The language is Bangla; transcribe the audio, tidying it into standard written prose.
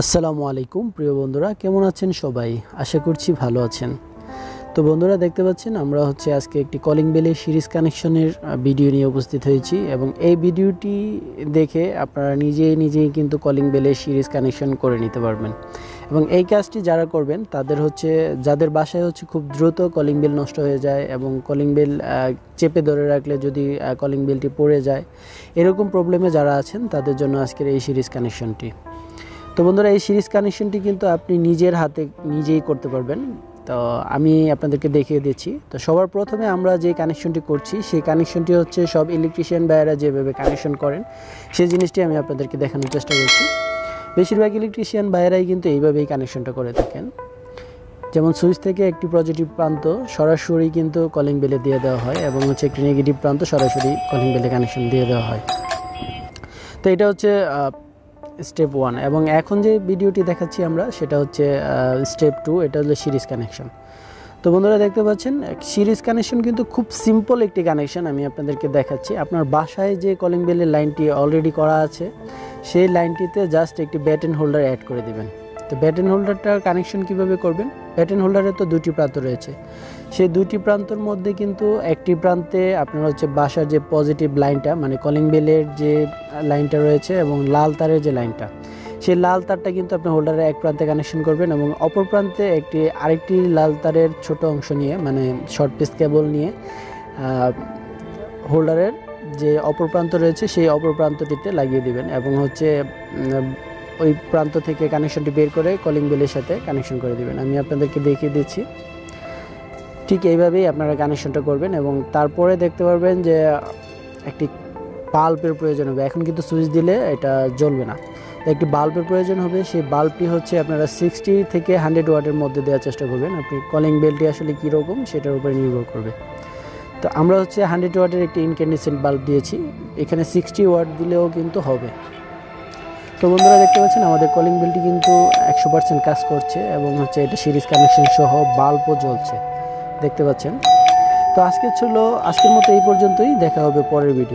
আসসালামু আলাইকুম প্রিয় বন্ধুরা, কেমন আছেন সবাই? আশা করছি ভালো আছেন। তো বন্ধুরা, দেখতে পাচ্ছেন আমরা আজকে একটি কলিং বেলের সিরিজ কানেকশনের ভিডিও নিয়ে উপস্থিত হয়েছি এবং এই ভিডিওটি দেখে আপনারা নিজেই কিন্তু কলিং বেলের সিরিজ কানেকশন করে নিতে পারবেন। এবং এই কাজটি যারা করবেন তাদের যাদের বাসায় খুব দ্রুত কলিং বেল নষ্ট হয়ে যায় এবং কলিং বেল চেপে ধরে রাখলে যদি কলিং বেলটি পড়ে যায়, এরকম প্রবলেমে যারা আছেন তাদের জন্য আজকের এই সিরিজ কানেকশনটি। তো বন্ধুরা, এই সিরিজ কানেকশনটি কিন্তু আপনি নিজের হাতে নিজেই করতে পারবেন। তো আমি আপনাদেরকে দেখিয়ে দিচ্ছি। তো সবার প্রথমে আমরা যে কানেকশনটি করছি সেই কানেকশনটি সব ইলেকট্রিশিয়ান ভাইয়েরা যেভাবে কানেকশন করেন সেই জিনিসটি আমি আপনাদেরকে দেখানোর চেষ্টা করছি। বেশিরভাগ ইলেকট্রিশিয়ান ভাইয়েরাই কিন্তু এইভাবেই কানেকশনটা করে থাকেন। যেমন সুইচ থেকে একটি পজিটিভ প্রান্ত সরাসরি কিন্তু কলিং বেলে দিয়ে দেওয়া হয় এবং একটি নেগেটিভ প্রান্ত সরাসরি কলিং বেলে কানেকশন দিয়ে দেওয়া হয়। তো এটা স্টেপ 1 এবং এখন যে ভিডিওটি দেখাচ্ছি আমরা সেটা স্টেপ 2। এটা হলো সিরিজ কানেকশন। তো বন্ধুরা, দেখতে পাচ্ছেন সিরিজ কানেকশন কিন্তু খুব সিম্পল একটি কানেকশন। আমি আপনাদেরকে দেখাচ্ছি। আপনার বাসায় যে কলিং বেলের লাইনটি অলরেডি করা আছে সেই লাইনটিতে জাস্ট একটি ব্যাটেন হোল্ডার অ্যাড করে দিবেন। তো ব্যাটেন হোল্ডারটার কানেকশন কিভাবে করবেন? ব্যাটেন হোল্ডারের তো দুটি প্রান্ত রয়েছে। সেই দুটি প্রান্তর মধ্যে কিন্তু একটি প্রান্তে আপনার বাসার যে পজিটিভ লাইনটা, মানে কলিং বেলের যে লাইনটা রয়েছে এবং লাল তারের যে লাইনটা, সেই লাল তারটা কিন্তু আপনি হোল্ডারের এক প্রান্তে কানেকশন করবেন এবং অপর প্রান্তে আরেকটি লাল তারের ছোট অংশ নিয়ে, মানে শর্ট পিস কেবল নিয়ে হোল্ডারের যে অপর প্রান্ত রয়েছে সেই অপর প্রান্তটিতে লাগিয়ে দিবেন এবং ওই প্রান্ত থেকে কানেকশনটি বের করে কলিং বেলের সাথে কানেকশন করে দিবেন। আমি আপনাদেরকে দেখিয়ে দিচ্ছি। ঠিক এইভাবেই আপনারা কানেকশনটা করবেন এবং তারপরে দেখতে পারবেন যে একটি বাল্বের প্রয়োজন হবে। এখন কিন্তু সুইচ দিলে এটা জ্বলবে না, একটি বাল্বের প্রয়োজন হবে। সেই বাল্বটি আপনারা 60 থেকে 100 ওয়াটের মধ্যে দেওয়ার চেষ্টা করবেন। আপনি কলিং বেলটি আসলে কীরকম সেটার উপরে নির্ভর করবে। তো আমরা 100 ওয়াটের একটি ইনক্যান্ডেসেন্ট বাল্ব দিয়েছি। এখানে 60 ওয়াট দিলেও কিন্তু হবে। তো বন্ধুরা, দেখতে পাচ্ছেন আমাদের কলিং বেলটি কিন্তু 100% কাজ করছে এবং এটা সিরিজ কানেকশন সহ বাল্বও জ্বলছে, দেখতে পাচ্ছেন। তো আজকের মতো এই পর্যন্তই। দেখা হবে পরের ভিডিও।